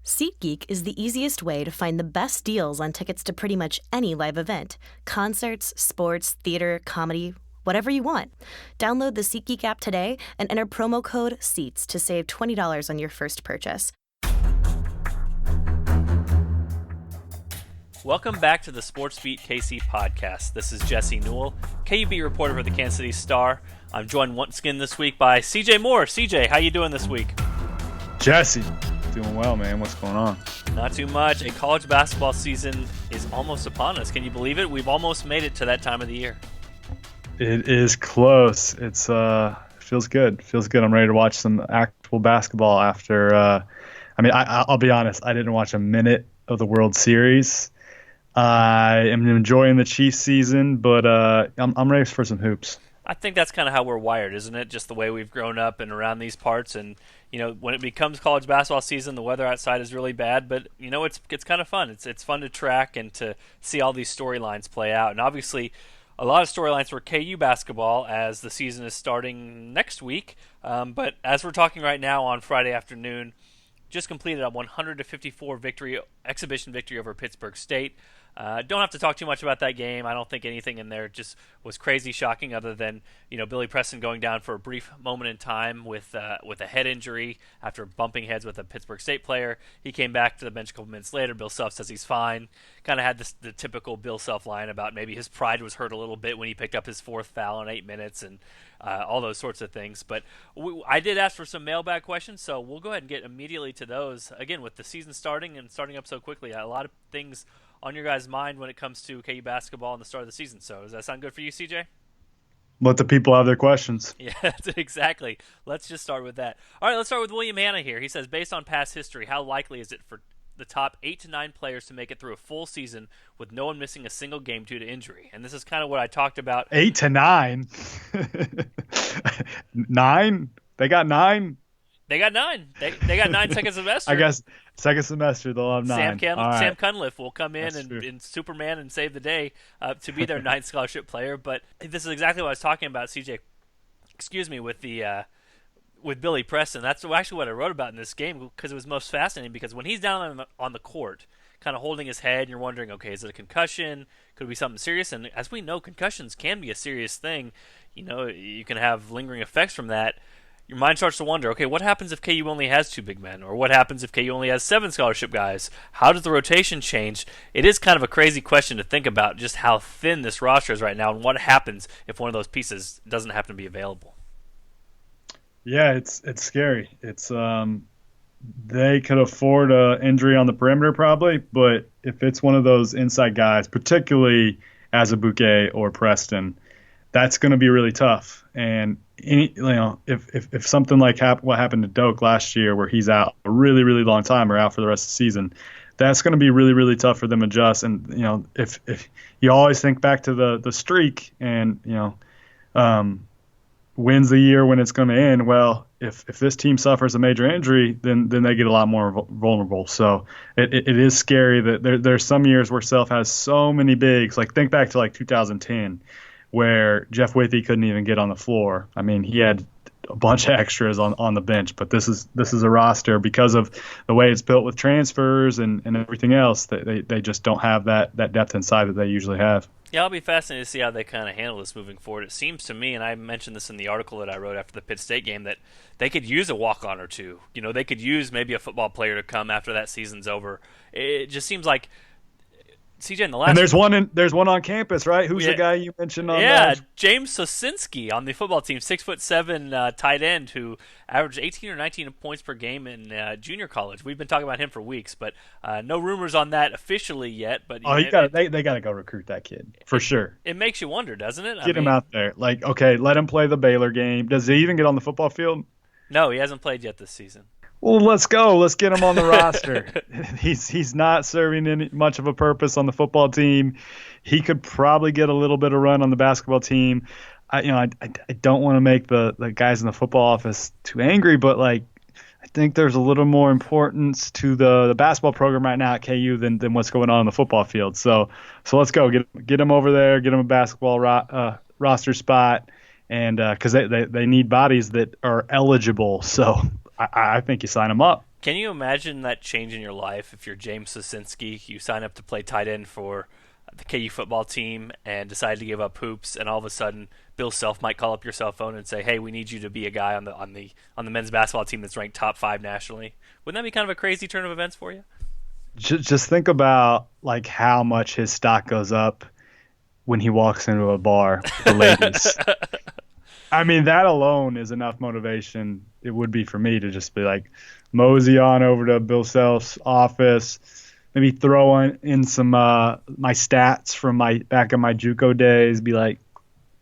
SeatGeek is the easiest way to find the best deals on tickets to pretty much any live event. Concerts, sports, theater, comedy, whatever you want. Download the SeatGeek app today and enter promo code SEATS to save $20 on your first purchase. Welcome back to the Sports Beat KC podcast. This is Jesse Newell, KU beat reporter for the Kansas City Star. I'm joined once again this week by CJ Moore. CJ, how you doing this week? Jesse, doing well, man. What's going on? Not too much. A college basketball season is almost upon us. Can you believe it? We've almost made it to that time of the year. It is close. It's feels good. Feels good. I'm ready to watch some actual basketball after. I'll be honest. I didn't watch a minute of the World Series. I am enjoying the Chiefs season, but I'm ready for some hoops. I think that's kind of how we're wired, isn't it? Just the way we've grown up and around these parts. And, you know, when it becomes college basketball season, the weather outside is really bad. But, you know, it's kind of fun. It's fun to track and to see all these storylines play out. And obviously, a lot of storylines for KU basketball as the season is starting next week. But as we're talking right now on Friday afternoon, just completed a 100-54 exhibition victory over Pittsburgh State. Don't have to talk too much about that game. I don't think anything in there just was crazy shocking other than, you know, Billy Preston going down for a brief moment in time with a head injury after bumping heads with a Pittsburgh State player. He came back to the bench a couple minutes later. Bill Self says he's fine. Kind of had the typical Bill Self line about maybe his pride was hurt a little bit when he picked up his fourth foul in 8 minutes and all those sorts of things. But I did ask for some mailbag questions, so we'll go ahead and get immediately to those. Again, with the season starting up so quickly, a lot of things on your guys' mind when it comes to KU basketball and the start of the season. So does that sound good for you, CJ? Let the people have their questions. Yeah, exactly. Let's just start with that. All right, let's start with William Hanna here. He says, based on past history, how likely is it for the top 8 to 9 players to make it through a full season with no one missing a single game due to injury? And this is kind of what I talked about. 8 to 9? 9? They got 9? They got 9. They got 9 second semester. I guess second semester they'll have 9. Sam Cunliffe will come in and Superman and save the day to be their 9th scholarship player. But this is exactly what I was talking about, CJ. Excuse me, with Billy Preston. That's actually what I wrote about in this game because it was most fascinating. Because when he's down on the court, kind of holding his head, and you're wondering, okay, is it a concussion? Could it be something serious? And as we know, concussions can be a serious thing. You know, you can have lingering effects from that. Your mind starts to wonder, okay, what happens if KU only has 2 big men? Or what happens if KU only has 7 scholarship guys? How does the rotation change? It is kind of a crazy question to think about just how thin this roster is right now and what happens if one of those pieces doesn't happen to be available. Yeah, it's scary. It's they could afford an injury on the perimeter probably, but if it's one of those inside guys, particularly as a Bouquet or Preston, that's going to be really tough. And if something like what happened to Doak last year, where he's out a really, really long time or out for the rest of the season, that's going to be really, really tough for them to adjust. And if you always think back to the streak and wins the year when it's going to end, well, if this team suffers a major injury, then they get a lot more vulnerable. So it is scary that there's some years where Self has so many bigs. Like think back to like 2010. Where Jeff Withy couldn't even get on the floor. I mean, he had a bunch of extras on the bench, but this is a roster because of the way it's built with transfers and everything else. They just don't have that depth inside that they usually have. Yeah, I'll be fascinated to see how they kind of handle this moving forward. It seems to me, and I mentioned this in the article that I wrote after the Pitt State game, that they could use a walk-on or two. You know, they could use maybe a football player to come after that season's over. It just seems like CJ, in the last, and there's one on campus, right? Who's the guy you mentioned on? Yeah, James Sosinski on the football team, 6'7" tight end who averaged 18 or 19 points per game in junior college. We've been talking about him for weeks, but no rumors on that officially yet. But they got to go recruit that kid for sure. It makes you wonder, doesn't it? Get him out there. Like, okay, let him play the Baylor game. Does he even get on the football field? No, he hasn't played yet this season. Well, let's go. Let's get him on the roster. He's not serving much of a purpose on the football team. He could probably get a little bit of run on the basketball team. I don't want to make the guys in the football office too angry, but like I think there's a little more importance to the basketball program right now at KU than what's going on the football field. So let's go get him over there, get him a basketball roster spot, and because they need bodies that are eligible. So I think you sign him up. Can you imagine that change in your life if you're James Sosinski, you sign up to play tight end for the KU football team and decide to give up hoops, and all of a sudden Bill Self might call up your cell phone and say, "Hey, we need you to be a guy on the men's basketball team that's ranked top 5 nationally." Wouldn't that be kind of a crazy turn of events for you? Just think about like how much his stock goes up when he walks into a bar with the ladies. I mean, that alone is enough motivation. It would be for me to just be like, mosey on over to Bill Self's office, maybe throw in some my stats from my back in my JUCO days. Be like,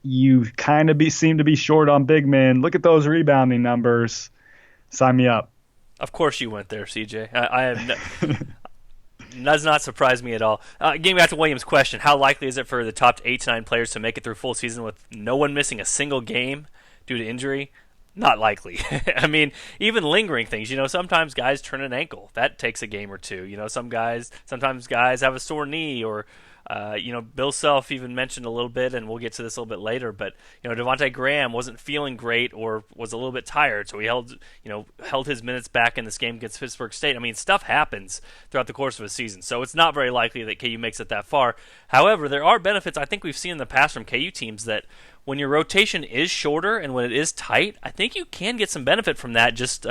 you kind of seem to be short on big men. Look at those rebounding numbers. Sign me up. Of course you went there, CJ. I have does not surprise me at all. Getting back to Williams' question, how likely is it for the top 8 to 9 players to make it through full season with no one missing a single game due to injury? Not likely. I mean, even lingering things. Sometimes guys turn an ankle. That takes a game or two. Sometimes guys have a sore knee or Bill Self even mentioned a little bit, and we'll get to this a little bit later, but Devontae Graham wasn't feeling great or was a little bit tired, so he held his minutes back in this game against Pittsburgh State. I mean, stuff happens throughout the course of a season, so it's not very likely that KU makes it that far. However, there are benefits I think we've seen in the past from KU teams that when your rotation is shorter and when it is tight, I think you can get some benefit from that, just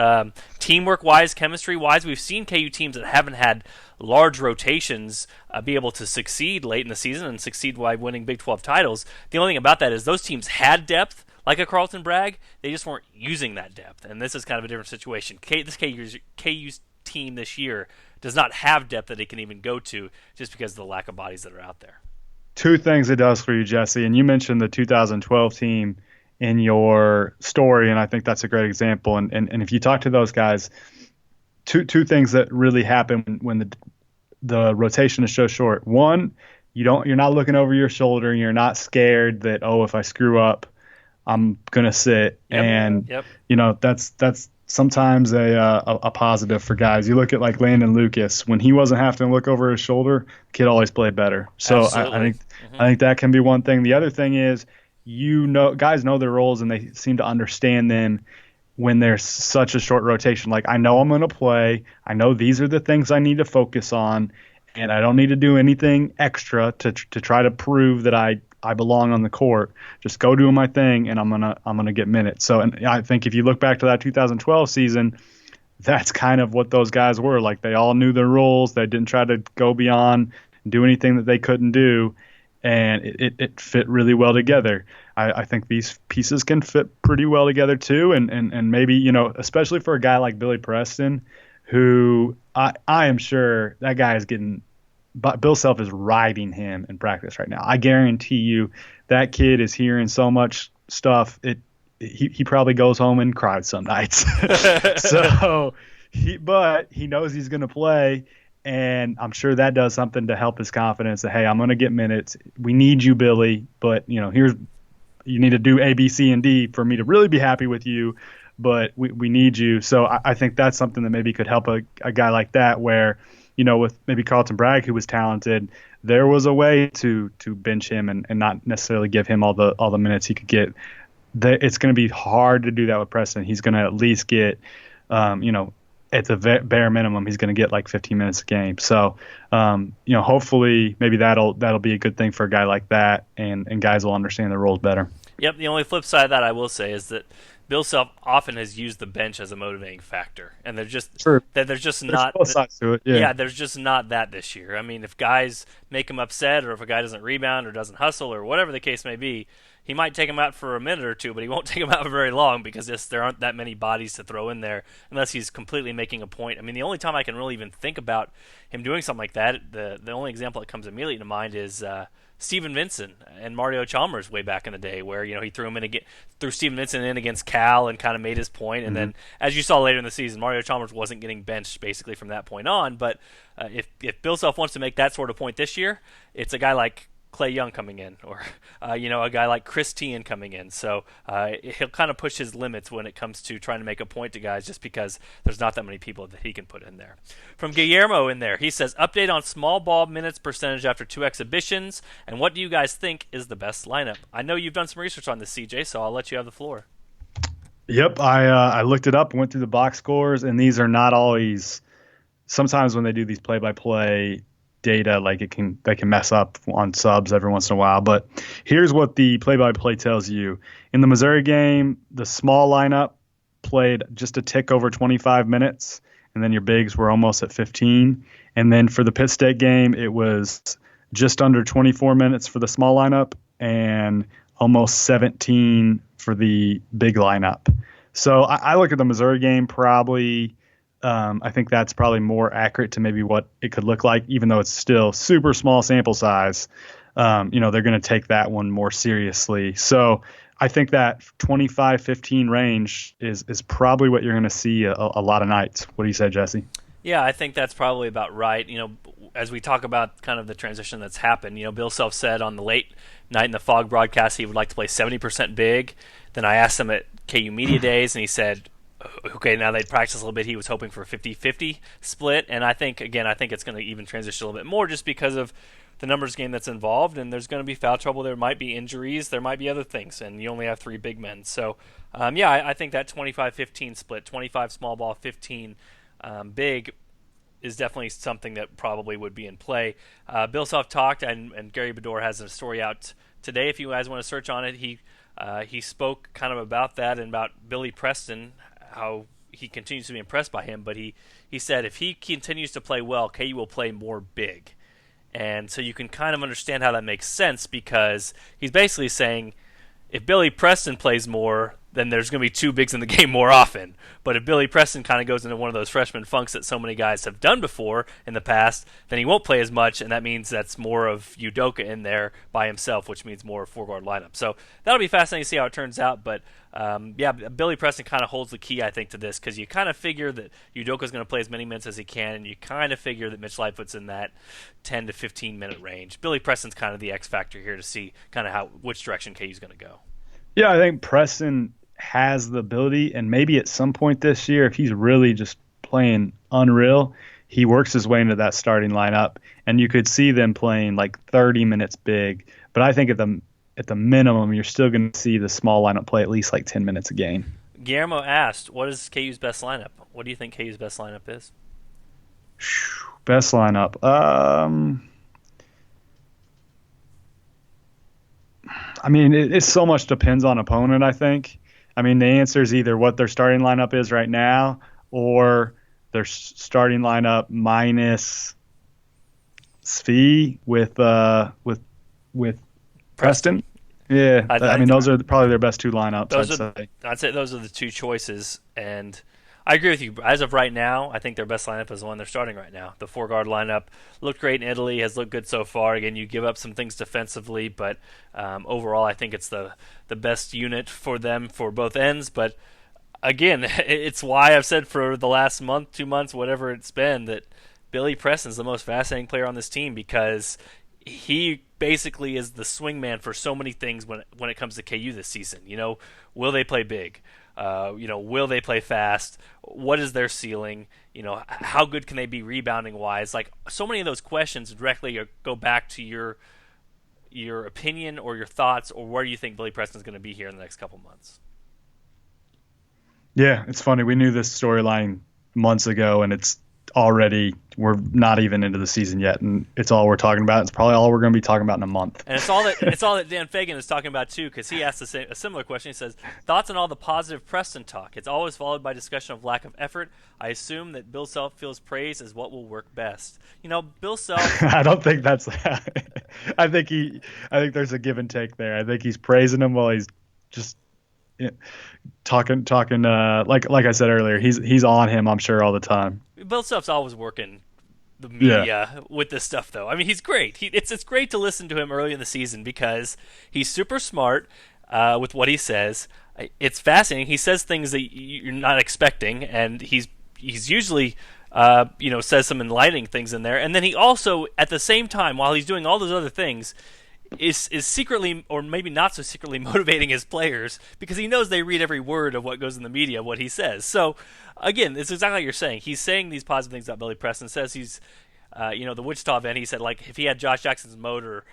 teamwork-wise, chemistry-wise. We've seen KU teams that haven't had large rotations be able to succeed late in the season and succeed by winning Big 12 titles. The only thing about that is those teams had depth, like a Carlton Bragg. They just weren't using that depth, and this is kind of a different situation. This KU's team this year does not have depth that it can even go to just because of the lack of bodies that are out there. 2 things it does for you, Jesse, and you mentioned the 2012 team in your story, and I think that's a great example. And if you talk to those guys, two things that really happen when the rotation is so short. One, you're not looking over your shoulder, and you're not scared that, if I screw up, I'm gonna sit. Yep. And that's sometimes a positive for guys. You look at like Landon Lucas, when he wasn't having to look over his shoulder, the kid always played better. So I think that can be one thing. The other thing is, guys know their roles and they seem to understand them when there's such a short rotation. Like, I know I'm going to play. I know these are the things I need to focus on, and I don't need to do anything extra to try to prove that I belong on the court. Just go do my thing, and I'm gonna get minutes. So, and I think if you look back to that 2012 season, that's kind of what those guys were. Like, they all knew their roles. They didn't try to go beyond and do anything that they couldn't do, and it fit really well together. I think these pieces can fit pretty well together too, and maybe, especially for a guy like Billy Preston, who I am sure that guy is getting. But Bill Self is riding him in practice right now. I guarantee you that kid is hearing so much stuff. He probably goes home and cries some nights. But he knows he's going to play, and I'm sure that does something to help his confidence. That, hey, I'm going to get minutes. We need you, Billy, but you need to do A, B, C, and D for me to really be happy with you. But we need you. So I think that's something that maybe could help a guy like that, where, with maybe Carlton Bragg, who was talented, there was a way to bench him and not necessarily give him all the minutes he could get. It's going to be hard to do that with Preston. He's going to at least get, at the bare minimum, he's going to get like 15 minutes a game. So, hopefully maybe that'll be a good thing for a guy like that, and guys will understand their roles better. Yep. The only flip side of that I will say is that Bill Self often has used the bench as a motivating factor, and there's just not both sides to it. Yeah, there's just not that this year. I mean, if guys make him upset, or if a guy doesn't rebound or doesn't hustle or whatever the case may be, he might take him out for a minute or two, but he won't take him out for very long because there aren't that many bodies to throw in there unless he's completely making a point. I mean, the only time I can really even think about him doing something like that, the only example that comes immediately to mind is Steven Vincent and Mario Chalmers way back in the day, where he threw Steven Vincent in against Cal and kind of made his point, and then as you saw later in the season, Mario Chalmers wasn't getting benched basically from that point on. But if Bill Self wants to make that sort of point this year, it's a guy like Clay Young coming in, or a guy like Chris Tien coming in. So he'll kind of push his limits when it comes to trying to make a point to guys, just because there's not that many people that he can put in there. From Guillermo in there, he says, update on small ball minutes percentage after 2 exhibitions, and what do you guys think is the best lineup? I know you've done some research on this, CJ, so I'll let you have the floor. Yep, I looked it up, went through the box scores, and these are not always. Sometimes when they do these play-by-play data, like they can mess up on subs every once in a while. But here's what the play-by-play tells you: in the Missouri game, the small lineup played just a tick over 25 minutes, and then your bigs were almost at 15. And then for the Pitt State game, it was just under 24 minutes for the small lineup and almost 17 for the big lineup. So I look at the Missouri game probably. I think that's probably more accurate to maybe what it could look like, even though it's still super small sample size. They're going to take that one more seriously. So I think that 25-15 range is probably what you're going to see a lot of nights. What do you say, Jesse? Yeah, I think that's probably about right. As we talk about kind of the transition that's happened, Bill Self said on the late night in the Fog broadcast he would like to play 70% big. Then I asked him at KU Media Days, and he said, okay, now they'd practice a little bit. He was hoping for a 50-50 split, and I think it's going to even transition a little bit more just because of the numbers game that's involved, and there's going to be foul trouble. There might be injuries. There might be other things, and you only have 3 big men. So, I think that 25-15 split, 25 small ball, 15 big, is definitely something that probably would be in play. Bill Self talked, and Gary Bedore has a story out today. If you guys want to search on it, he spoke kind of about that and about Billy Preston, how he continues to be impressed by him. But he said if he continues to play well, KU will play more big. And so you can kind of understand how that makes sense, because he's basically saying if Billy Preston plays more, then there's going to be 2 bigs in the game more often. But if Billy Preston kind of goes into one of those freshman funks that so many guys have done before in the past, then he won't play as much, and that means that's more of Udoka in there by himself, which means more 4-guard lineup. So that'll be fascinating to see how it turns out. But Billy Preston kind of holds the key, I think, to this, because you kind of figure that Udoka's going to play as many minutes as he can, and you kind of figure that Mitch Lightfoot's in that 10 to 15 minute range. Billy Preston's kind of the X factor here to see kind of which direction KU's going to go. Yeah, I think Preston has the ability, and maybe at some point this year, if he's really just playing unreal, he works his way into that starting lineup, and you could see them playing like 30 minutes big. But I think at the minimum, you're still going to see the small lineup play at least like 10 minutes a game. Guillermo asked, what is KU's best lineup? What do you think KU's best lineup is? Best lineup. I mean, it so much depends on opponent, I think. I mean, the answer is either what their starting lineup is right now or their starting lineup minus Svi with Preston. Yeah, I mean, those are probably their best 2 lineups, I'd say those are the 2 choices, and I agree with you. As of right now, I think their best lineup is the one they're starting right now. The 4-guard lineup looked great in Italy, has looked good so far. Again, you give up some things defensively, but overall I think it's the best unit for them for both ends. But again, it's why I've said for the last month, 2 months, whatever it's been, that Billy Preston's the most fascinating player on this team, because he basically is the swingman for so many things when it comes to KU this season. Will they play big? Will they play fast? What is their ceiling? How good can they be rebounding wise? Like, so many of those questions directly go back to your opinion or your thoughts, or where do you think Billy Preston's going to be here in the next couple months? Yeah, it's funny. We knew this storyline months ago, and we're not even into the season yet, and it's all we're talking about. It's probably all we're going to be talking about in a month. And it's all that Dan Fagan is talking about too, because he asked a similar question. He says, "Thoughts on all the positive Preston talk? It's always followed by discussion of lack of effort. I assume that Bill Self feels praise is what will work best." Bill Self. I don't think that's. I think there's a give and take there. I think he's praising him while he's just talking. Like I said earlier, he's on him, I'm sure, all the time. Bill Self's always working the media with this stuff, though. I mean, he's great. It's great to listen to him early in the season because he's super smart with what he says. It's fascinating. He says things that you're not expecting, and he's usually says some enlightening things in there. And then he also, at the same time, while he's doing all those other things, is secretly, or maybe not so secretly, motivating his players, because he knows they read every word of what goes in the media, what he says. So, again, it's exactly like you're saying. He's saying these positive things about Billy Preston. Says he's, the Wichita event, he said, like, if he had Josh Jackson's motor,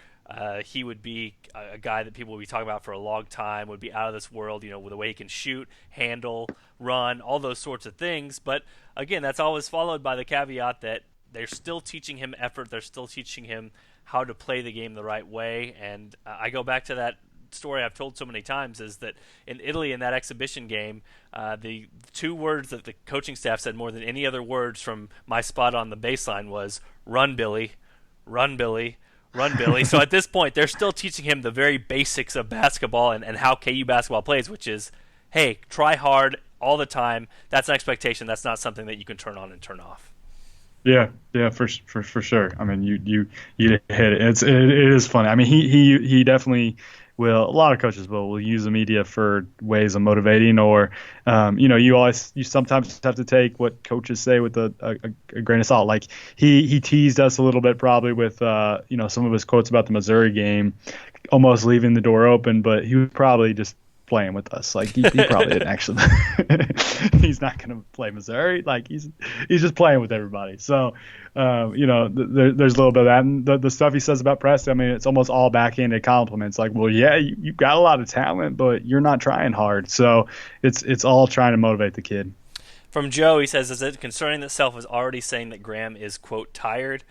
He would be a guy that people would be talking about for a long time, would be out of this world, with the way he can shoot, handle, run, all those sorts of things. But again, that's always followed by the caveat that they're still teaching him effort. They're still teaching him how to play the game the right way. And I go back to that story I've told so many times, is that in Italy, in that exhibition game, the two words that the coaching staff said more than any other words from my spot on the baseline was "Run, Billy, run, Billy, run, Billy." So at this point, they're still teaching him the very basics of basketball and how KU basketball plays, which is, hey, try hard all the time. That's an expectation. That's not something that you can turn on and turn off. Yeah, for sure. I mean, you hit it. It is funny. I mean, he definitely will. A lot of coaches will use the media for ways of motivating, or you sometimes have to take what coaches say with a grain of salt. Like he teased us a little bit probably with some of his quotes about the Missouri game, almost leaving the door open, but he was probably just playing with us. Like he probably didn't actually. He's not going to play Missouri. Like he's just playing with everybody. So there's a little bit of that, and the stuff he says about Preston. I mean, it's almost all backhanded compliments. Like, well, yeah, you've got a lot of talent, but you're not trying hard. So it's all trying to motivate the kid. From Joe, he says, is it concerning that Self is already saying that Graham is, quote, tired?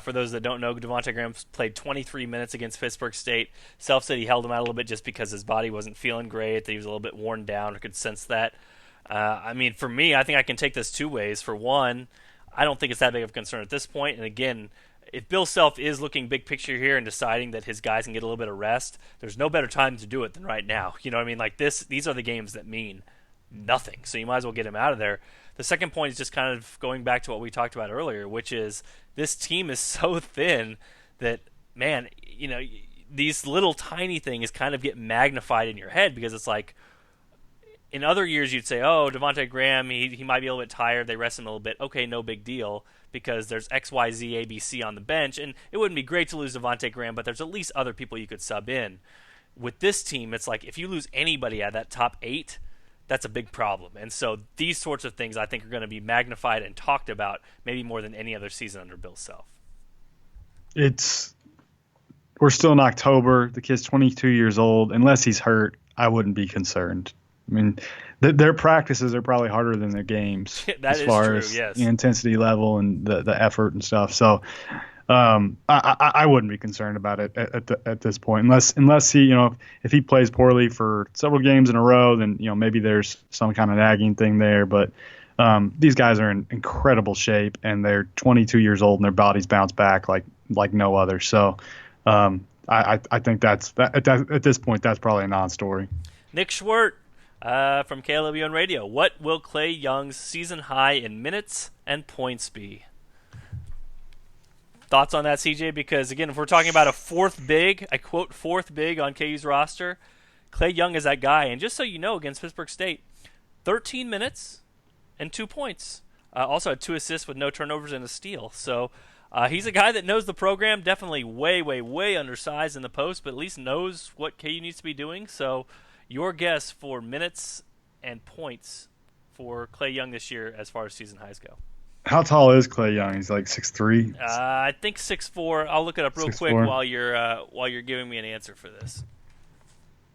For those that don't know, Devontae Graham played 23 minutes against Pittsburgh State. Self said he held him out a little bit just because his body wasn't feeling great, that he was a little bit worn down, or could sense that. I mean, for me, I think I can take this two ways. For one, I don't think it's that big of a concern at this point. And again, if Bill Self is looking big picture here and deciding that his guys can get a little bit of rest, there's no better time to do it than right now. You know what I mean? Like these are the games that mean nothing. So you might as well get him out of there. The second point is just kind of going back to what we talked about earlier, which is this team is so thin that, man, these little tiny things kind of get magnified in your head, because it's like, in other years you'd say, oh, Devontae Graham, he might be a little bit tired, they rest him a little bit. Okay, no big deal, because there's X, Y, Z, A, B, C on the bench, and it wouldn't be great to lose Devontae Graham, but there's at least other people you could sub in. With this team, it's like if you lose anybody at that top 8, that's a big problem. And so these sorts of things I think are going to be magnified and talked about maybe more than any other season under Bill Self. We're still in October. The kid's 22 years old. Unless he's hurt, I wouldn't be concerned. I mean, their practices are probably harder than their games as far as yes, the intensity level and the effort and stuff. So I wouldn't be concerned about it at this point, unless he, if he plays poorly for several games in a row, then maybe there's some kind of nagging thing there. But these guys are in incredible shape, and they're 22 years old, and their bodies bounce back like no other. So I think at this point that's probably a non-story. Nick Schwert from KLWN Radio. What will Clay Young's season high in minutes and points be? Thoughts on that, CJ? Because, again, if we're talking about a fourth big, I quote fourth big on KU's roster, Clay Young is that guy. And just so you know, against Pittsburgh State, 13 minutes and 2 points. Also had 2 assists with no turnovers and a steal. So he's a guy that knows the program, definitely way, way, way undersized in the post, but at least knows what KU needs to be doing. So your guess for minutes and points for Clay Young this year as far as season highs go? How tall is Clay Young? He's like 6'3". I think 6'4". I'll look it up real 6'4". quick while you're giving me an answer for this.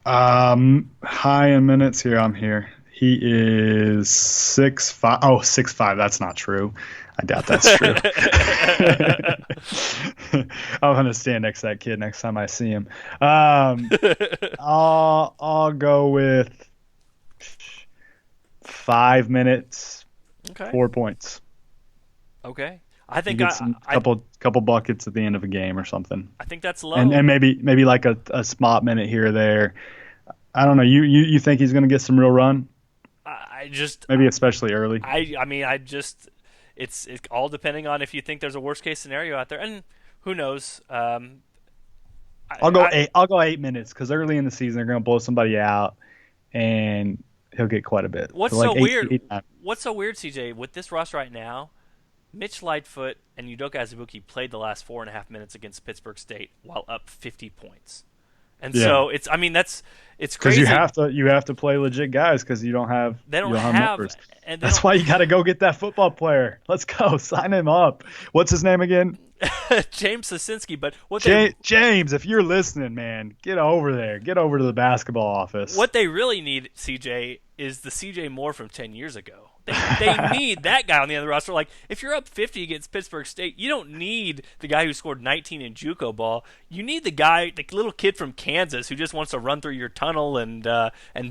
High in minutes here. I'm here. He is 6'5". Oh, 6'5". That's not true. I doubt that's true. I'm gonna stand next to that kid next time I see him. I'll go with 5 minutes, okay. 4 points. Okay, I think couple buckets at the end of a game or something. I think that's low, and maybe like a spot minute here or there. I don't know. You think he's going to get some real run? Maybe especially early. It's all depending on if you think there's a worst case scenario out there, and who knows. I'll go 8 minutes, because early in the season they're going to blow somebody out, and he'll get quite a bit. What's so weird? What's so weird, CJ, with this roster right now? Mitch Lightfoot and Udoka Azubuike played the last 4.5 minutes against Pittsburgh State while up 50 points. And so it's because crazy. you have to play legit guys because you don't have numbers. And that's why you got to go get that football player. Let's go sign him up. What's his name again? James Sosinski. But James, if you're listening, man, get over there. Get over to the basketball office. What they really need, CJ, is the CJ Moore from 10 years ago. They need that guy on the other roster. Like, if you're up 50 against Pittsburgh State, you don't need the guy who scored 19 in JUCO ball. You need the guy, the little kid from Kansas who just wants to run through your tunnel and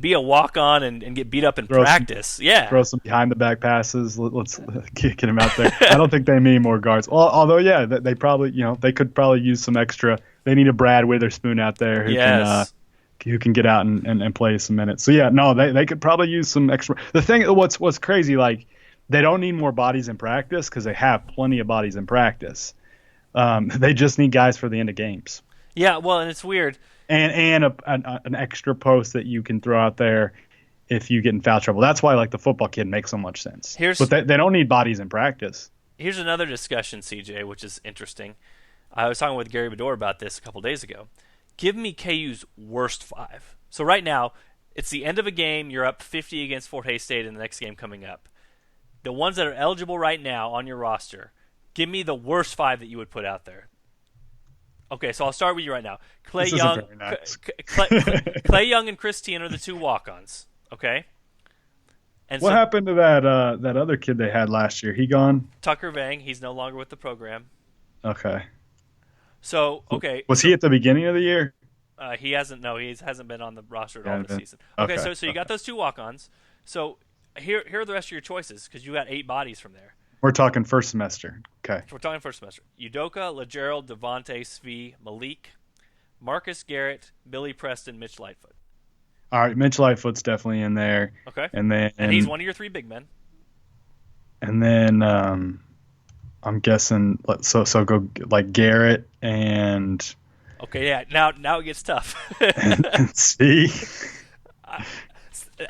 be a walk-on and get beat up in practice. Throw some behind-the-back passes. Let's get him out there. I don't think they need more guards. Although, yeah, they probably, they could probably use some extra. They need a Brad Witherspoon out there who can get out and play some minutes. So yeah, no, they could probably use some extra. The thing, what's crazy, like they don't need more bodies in practice because they have plenty of bodies in practice. They just need guys for the end of games. Yeah, well, and it's weird. And an extra post that you can throw out there if you get in foul trouble. That's why like the football kid makes so much sense. But they don't need bodies in practice. Here's another discussion, CJ, which is interesting. I was talking with Gary Bedore about this a couple days ago. Give me KU's worst 5. So right now, it's the end of a game. You're up 50 against Fort Hays State in the next game coming up. The ones that are eligible right now on your roster, give me the worst 5 that you would put out there. Okay, so I'll start with you right now. Clay Young, nice. Clay Young and Chris Tien are the 2 walk-ons. Okay. And what happened to that other kid they had last year? He gone? Tucker Vang. He's no longer with the program. Okay. So, okay. Was he at the beginning of the year? He hasn't. No, he hasn't been on the roster at all this season. Okay, so you got those 2 walk-ons. So here are the rest of your choices because you got 8 bodies from there. We're talking first semester. Okay. We're talking first semester. Udoka, LeGerald, Devontae, Svi, Malik, Marcus Garrett, Billy Preston, Mitch Lightfoot. All right, Mitch Lightfoot's definitely in there. Okay. And he's one of your 3 big men. And then I'm guessing so go like Garrett and. Okay, yeah. Now it gets tough. and see.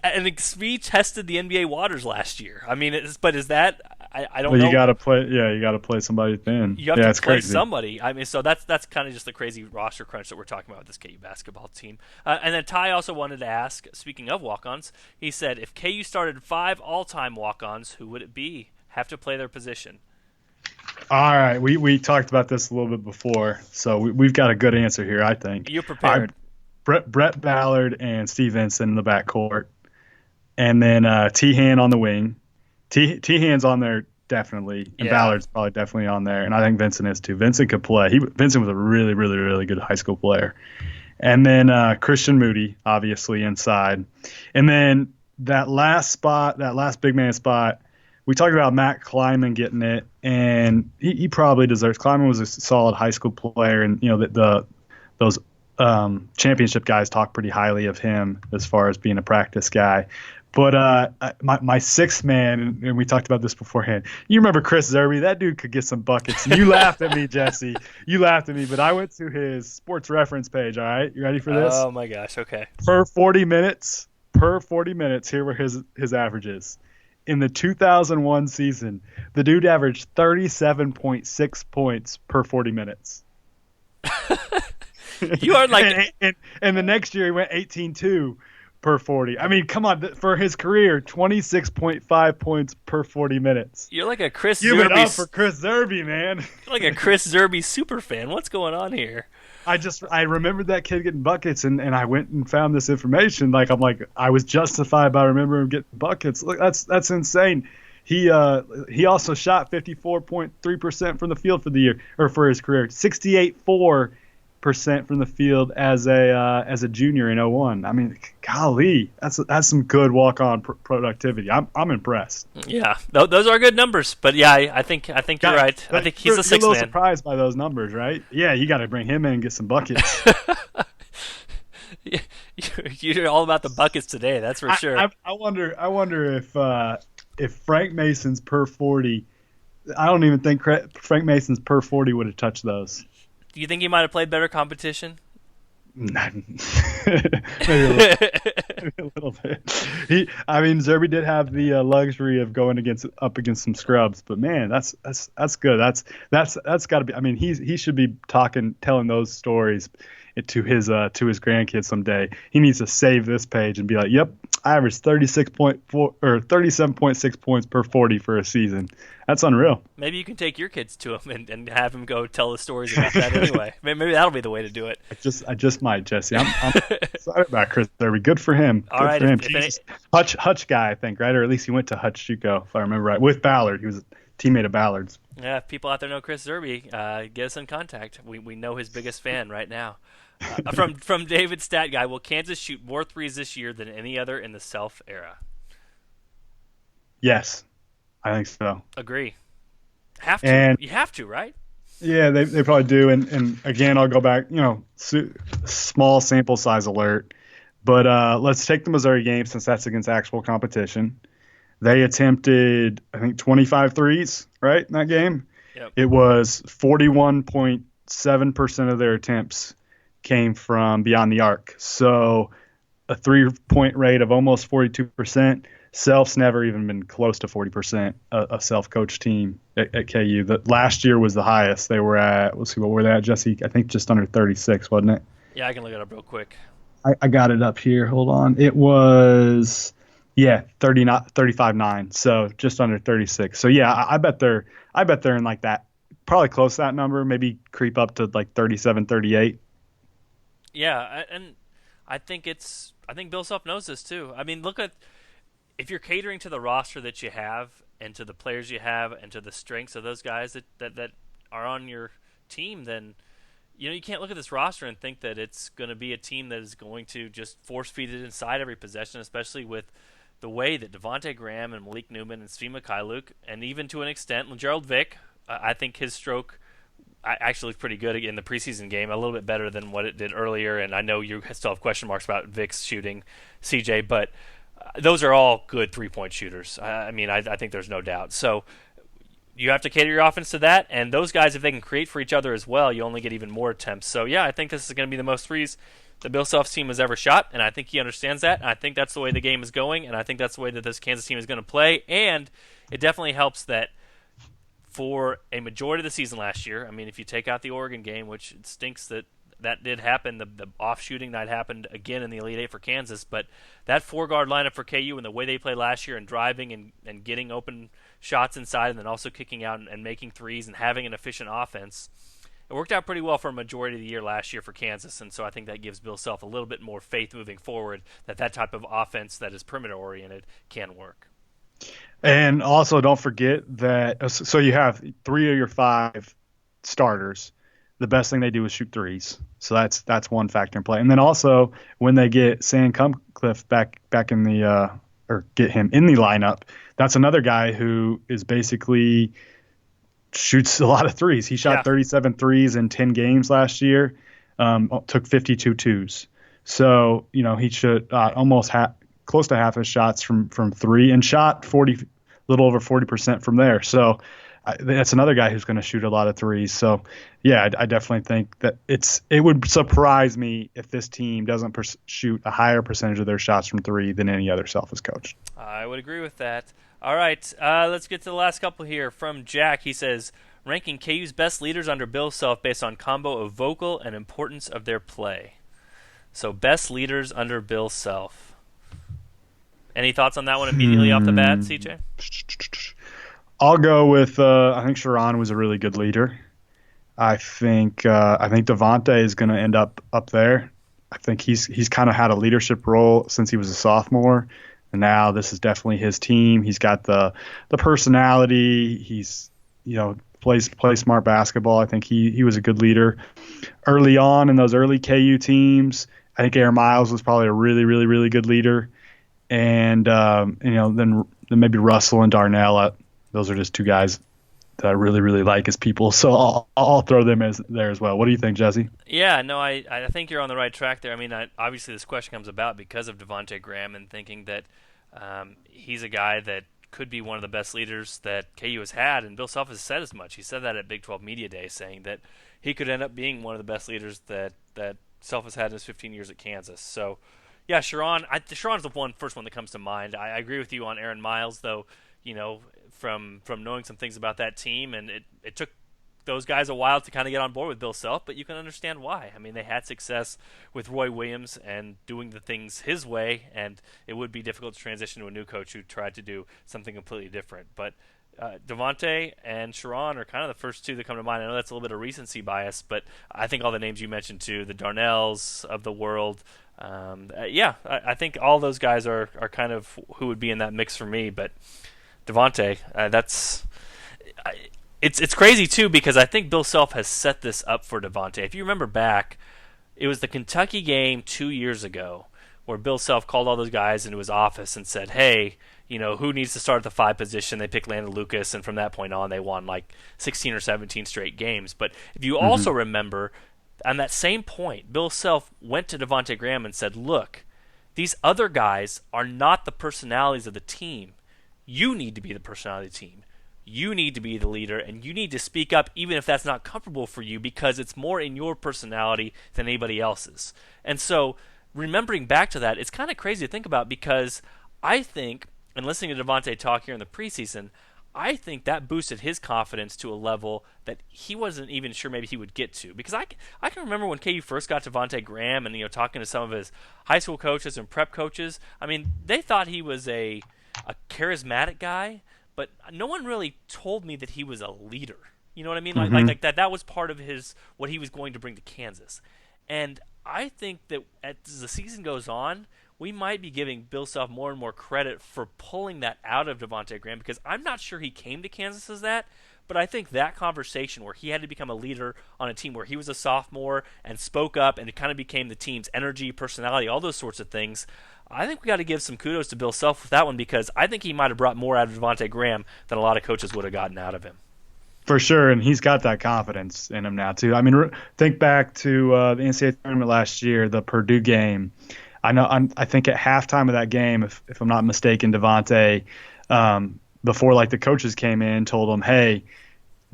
And Svi tested the NBA waters last year. I mean, is that I don't know. You got to play. Yeah, you got to play somebody thin. You have to play somebody. I mean, so that's kind of just the crazy roster crunch that we're talking about with this KU basketball team. And then Ty also wanted to ask, speaking of walk-ons, he said, if KU started 5 all-time walk-ons, who would it be? Have to play their position. All right, we talked about this a little bit before, so we've got a good answer here, I think. You're prepared. Brett Ballard and Steve Vincent in the backcourt, and then T-Han on the wing. T-Han's on there definitely, and Ballard's probably definitely on there, and I think Vincent is too. Vincent could play. Vincent was a really, really, really good high school player. And then Christian Moody, obviously, inside. And then that last big man spot, we talked about Matt Kleiman getting it, and he probably deserves. Kleiman was a solid high school player, and those championship guys talk pretty highly of him as far as being a practice guy. But my 6th man, and we talked about this beforehand. You remember Chris Zerbe? That dude could get some buckets. You laughed at me, Jesse. You laughed at me, but I went to his sports reference page. All right, you ready for this? Oh my gosh! Okay. Per 40 minutes, here were his averages. In the 2001 season, the dude averaged 37.6 points per 40 minutes. You are like, and the next year he went 18-2 per 40. I mean, come on, for his career, 26.5 points per 40 minutes. You're like a Chris Zerbe. Give it up for Zerbe. Chris Zerbe, man. You're like a Chris Zerbe super fan. What's going on here? I remembered that kid getting buckets, and I went and found this information. I was justified by remembering him getting buckets. Look, that's insane. He also shot 54.3% from the field for the year, or for his career. 68.4% from the field as a junior in 01. I mean, golly, that's some good walk-on productivity. I'm impressed. Yeah, those are good numbers. But yeah, I think you're right. I think he's a 6th man. You're a little surprised by those numbers, right? Yeah, you got to bring him in and get some buckets. You're all about the buckets today. That's for sure. I wonder if Frank Mason's per 40. I don't even think Frank Mason's per 40 would have touched those. Do you think he might have played better competition? Maybe a little bit. Zerbe did have the luxury of going up against some scrubs, but man, that's good. That's got to be. I mean, he should be telling those stories it to his grandkids someday. He needs to save this page and be like, "Yep, I averaged 36.4 or 37.6 points per 40 for a season." That's unreal. Maybe you can take your kids to him and have him go tell the stories about that anyway. Maybe that'll be the way to do it. I just might, Jesse. I'm excited about Chris Zerbe. Good for him. All right, for him. He's Hutch guy, I think, right? Or at least he went to Hutch Juco, if I remember right, with Ballard. He was a teammate of Ballard's. Yeah, if people out there know Chris Zerbe, get us in contact. We know his biggest fan right now. From David Stat Guy, will Kansas shoot more threes this year than any other in the Self era? Yes, I think so. Agree. Have to. And you have to, right? yeah, they probably do. And again, I'll go back, small sample size alert. But let's take the Missouri game since that's against actual competition. They attempted, I think, 25 threes, right, in that game? Yep. It was 41.7% of their attempts came from beyond the arc. So a 3-point rate of almost 42%. Self's never even been close to 40%, a self-coached team at KU. Last year was the highest. They were at, let's see, what were they at, Jesse? I think just under 36, wasn't it? Yeah, I can look it up real quick. I got it up here. Hold on. It was, 35.9. So just under 36. So yeah, I bet they're in like that, probably close to that number, maybe creep up to like 37, 38. Yeah, and I think Bill Self knows this too. I mean, look at, if you're catering to the roster that you have and to the players you have and to the strengths of those guys that are on your team, then you can't look at this roster and think that it's going to be a team that is going to just force feed it inside every possession, especially with the way that Devontae Graham and Malik Newman and Svi Mikhailuk, and even to an extent Gerald Vick, I think his stroke actually looked pretty good in the preseason game, a little bit better than what it did earlier. And I know you still have question marks about Vick's shooting, CJ, but those are all good three-point shooters. I mean, I think there's no doubt. So you have to cater your offense to that, and those guys, if they can create for each other as well, you only get even more attempts. So, yeah, I think this is going to be the most threes the Bill Self's team has ever shot, and I think he understands that, and I think that's the way the game is going, and I think that's the way that this Kansas team is going to play, and it definitely helps that for a majority of the season last year, I mean, if you take out the Oregon game, which it stinks that did happen, the off-shooting night happened again in the Elite Eight for Kansas, but that four-guard lineup for KU and the way they played last year and driving and getting open shots inside and then also kicking out and making threes and having an efficient offense, it worked out pretty well for a majority of the year last year for Kansas, and so I think that gives Bill Self a little bit more faith moving forward that type of offense that is perimeter-oriented can work. And also don't forget that, so you have 3 of your 5 starters. The best thing they do is shoot threes. So that's one factor in play. And then also when they get Sam Cumcliffe back in the or get him in the lineup, that's another guy who is basically shoots a lot of threes. He shot 37 threes in 10 games last year, took 52 twos. So, he should almost close to half his shots from 3 and shot little over 40% from there. So that's another guy who's going to shoot a lot of threes. So, yeah, I definitely think that it would surprise me if this team doesn't shoot a higher percentage of their shots from 3 than any other Self has coached. I would agree with that. All right, let's get to the last couple here. From Jack, he says, ranking KU's best leaders under Bill Self based on combo of vocal and importance of their play. So, best leaders under Bill Self. Any thoughts on that one immediately off the bat, CJ? I'll go with I think Sharon was a really good leader. I think Devontae is going to end up there. I think he's kind of had a leadership role since he was a sophomore, and now this is definitely his team. He's got the personality. He's plays smart basketball. I think he was a good leader early on in those early KU teams. I think Aaron Miles was probably a really, really, really good leader. And, then maybe Russell and Darnell. Those are just 2 guys that I really, really like as people. So I'll throw them there as well. What do you think, Jesse? Yeah, no, I think you're on the right track there. I mean, obviously this question comes about because of Devontae Graham and thinking that he's a guy that could be one of the best leaders that KU has had. And Bill Self has said as much. He said that at Big 12 Media Day, saying that he could end up being one of the best leaders that Self has had in his 15 years at Kansas. So, yeah, Sharon's the first one that comes to mind. I agree with you on Aaron Miles, though. From knowing some things about that team, and it took those guys a while to kind of get on board with Bill Self, but you can understand why. I mean, they had success with Roy Williams and doing the things his way, and it would be difficult to transition to a new coach who tried to do something completely different. But Devontae and Sharon are kind of the first two that come to mind. I know that's a little bit of recency bias, but I think all the names you mentioned too, the Darnells of the world, I think all those guys are kind of who would be in that mix for me. But Devontae, it's crazy too, because I think Bill Self has set this up for Devontae. If you remember back, it was the Kentucky game 2 years ago where Bill Self called all those guys into his office and said, hey, who needs to start at the 5 position? They picked Landon Lucas, and from that point on, they won like 16 or 17 straight games. But if you also remember, on that same point, Bill Self went to Devontae Graham and said, look, these other guys are not the personalities of the team. You need to be the personality of the team. You need to be the leader, and you need to speak up even if that's not comfortable for you, because it's more in your personality than anybody else's. And so remembering back to that, it's kind of crazy to think about, because I think, and listening to Devontae talk here in the preseason, I think that boosted his confidence to a level that he wasn't even sure maybe he would get to. Because I can remember when KU first got Devontae Graham and talking to some of his high school coaches and prep coaches, I mean, they thought he was a charismatic guy, but no one really told me that he was a leader. You know what I mean? Like that was part of what he was going to bring to Kansas. And I think that as the season goes on, we might be giving Bill Self more and more credit for pulling that out of Devontae Graham, because I'm not sure he came to Kansas as that, but I think that conversation where he had to become a leader on a team where he was a sophomore and spoke up and it kind of became the team's energy, personality, all those sorts of things, I think we got to give some kudos to Bill Self with that one, because I think he might have brought more out of Devontae Graham than a lot of coaches would have gotten out of him. For sure, and he's got that confidence in him now too. I mean, think back to the NCAA tournament last year, the Purdue game. I think at halftime of that game, if I'm not mistaken, Devontae, before like the coaches came in, told him, hey,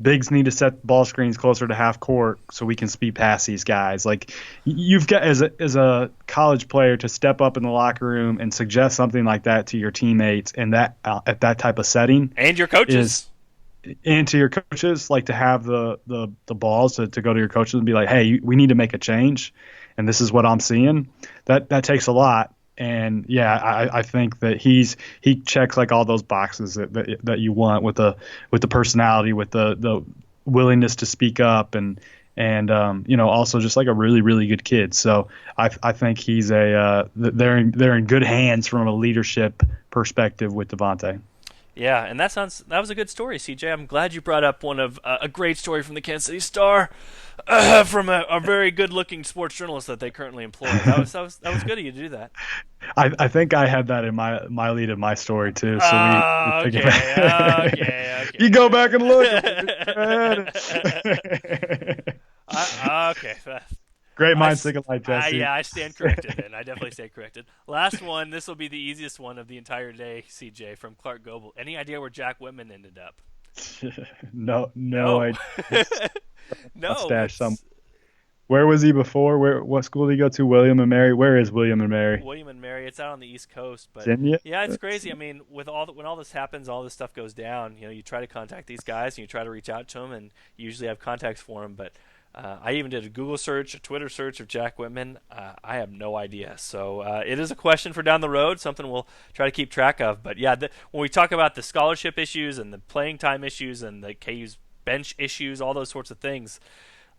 bigs need to set ball screens closer to half court so we can speed past these guys. Like, you've got as a college player to step up in the locker room and suggest something like that to your teammates in that at that type of setting, and your coaches. And to your coaches, like to have the balls to go to your coaches and be like, hey, we need to make a change, and this is what I'm seeing. That takes a lot. And yeah, I think that he checks like all those boxes that you want with the personality, with the willingness to speak up, and also just like a really, really good kid. So I think he's they're in good hands from a leadership perspective with Devontae. Yeah, and that was a good story, CJ. I'm glad you brought up one of a great story from the Kansas City Star, from a very good-looking sports journalist that they currently employ. That was good of you to do that. I think I had that in my lead of my story too. So okay. You go back and look. Okay. Great minds think alike, Jesse. I stand corrected, then. I definitely stand corrected. Last one. This will be the easiest one of the entire day, CJ, from Clark Goebel. Any idea where Jack Whitman ended up? No idea. No. Mustache some. Where was he before? What school did he go to? William and Mary. Where is William and Mary? William and Mary. It's out on the East Coast, but yeah, it's crazy. I mean, when all this happens, all this stuff goes down. You try to contact these guys and you try to reach out to them, and you usually have contacts for them, but. I even did a Google search, a Twitter search of Jack Whitman. I have no idea. So it is a question for down the road, something we'll try to keep track of. But yeah, when we talk about the scholarship issues and the playing time issues and the KU's bench issues, all those sorts of things,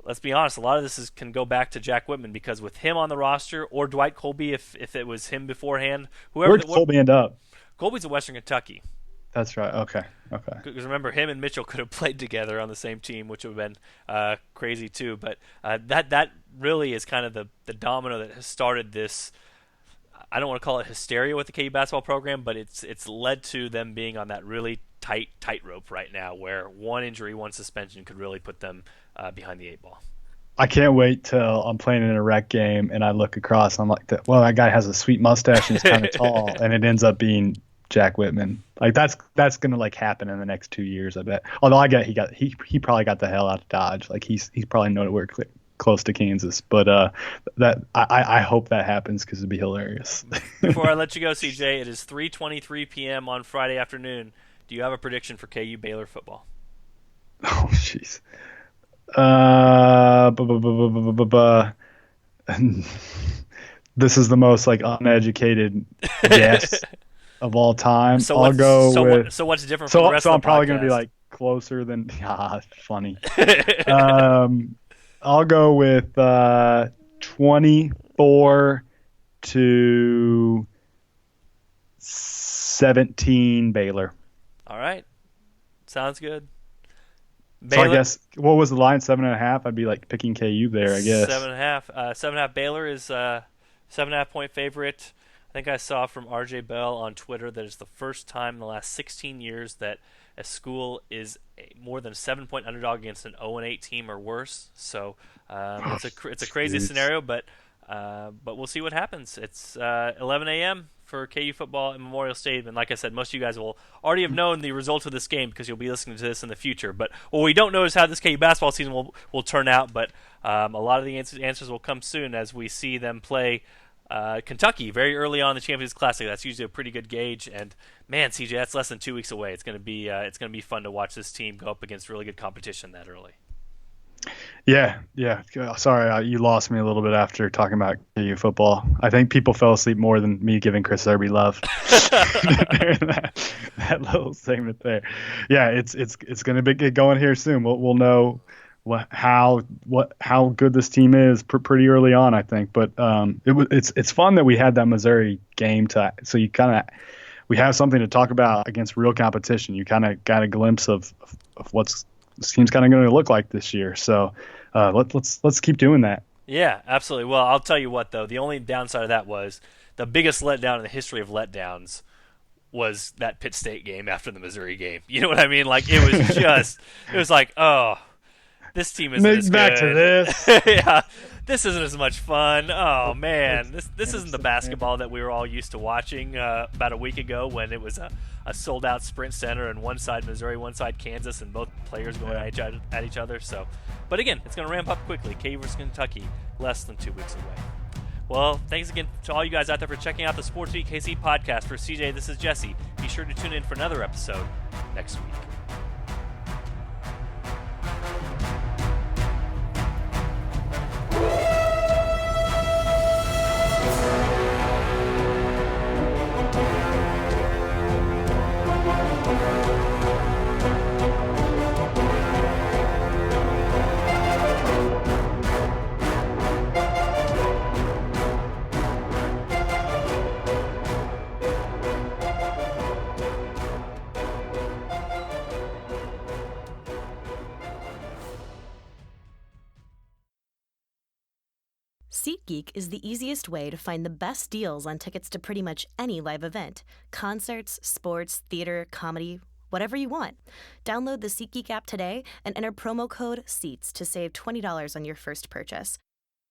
let's be honest, a lot of this can go back to Jack Whitman, because with him on the roster, or Dwight Colby if it was him beforehand, whoever. Where'd Colby end up? Colby's at Western Kentucky. That's right. Okay. Because remember, him and Mitchell could have played together on the same team, which would have been crazy too. But that really is kind of the domino that has started this. I don't want to call it hysteria with the KU basketball program, but it's led to them being on that really tightrope right now, where one injury, one suspension could really put them behind the 8 ball. I can't wait till I'm playing in a rec game and I look across. I'm like, well, that guy has a sweet mustache and he's kind of tall, and it ends up being Jack Whitman. Like that's gonna like happen in the next 2 years, I bet. Although I get he probably got the hell out of Dodge. Like he's probably nowhere close to Kansas. But that I hope that happens, because it'd be hilarious. Before I let you go, CJ, it is 3:23 p.m. on Friday afternoon. Do you have a prediction for KU Baylor football? Oh jeez. This is the most like uneducated guess of all time. I'll go with. What's different from the rest So of I'm the probably going to be podcast? like closer than. Funny. I'll go with 24 to 17 Baylor. All right, sounds good. So I guess what was the line? 7.5. I'd be like picking KU there. I guess 7.5. 7.5. Baylor is 7.5 point favorite. I think I saw from RJ Bell on Twitter that it's the first time in the last 16 years that a school is more than a 7-point underdog against an 0-8 team or worse. So it's a crazy scenario, but we'll see what happens. It's 11 a.m. for KU football at Memorial Stadium, and like I said, most of you guys will already have known the results of this game because you'll be listening to this in the future. But what we don't know is how this KU basketball season will turn out, but a lot of the answers will come soon as we see them play Kentucky very early on in the Champions Classic. That's usually a pretty good gauge, and man, CJ, that's less than 2 weeks away. It's going to be fun to watch this team go up against really good competition that early. Yeah. Sorry, you lost me a little bit after talking about KU football. I think people fell asleep more than me giving Chris Zerbe love. that little segment there. Yeah, it's going to get going here soon. We'll know how good this team is pretty early on, I think. But it's fun that we had that Missouri game so you we have something to talk about against real competition. You kind of got a glimpse of what's this team's kind of going to look like this year. So let's keep doing that. Yeah, absolutely. Well, I'll tell you what, though. The only downside of that was the biggest letdown in the history of letdowns was that Pitt State game after the Missouri game. You know what I mean? Like, it was like, oh, this team isn't as good. Back to this. Yeah, this isn't as much fun. Oh, man. This isn't the basketball that we were all used to watching about a week ago when it was a sold-out Sprint Center and one side Missouri, one side Kansas, and both players going at each other. So, but again, it's going to ramp up quickly. KU versus Kentucky, less than 2 weeks away. Well, thanks again to all you guys out there for checking out the Sports Beat KC podcast. For CJ, this is Jesse. Be sure to tune in for another episode next week. SeatGeek is the easiest way to find the best deals on tickets to pretty much any live event. Concerts, sports, theater, comedy, whatever you want. Download the SeatGeek app today and enter promo code SEATS to save $20 on your first purchase.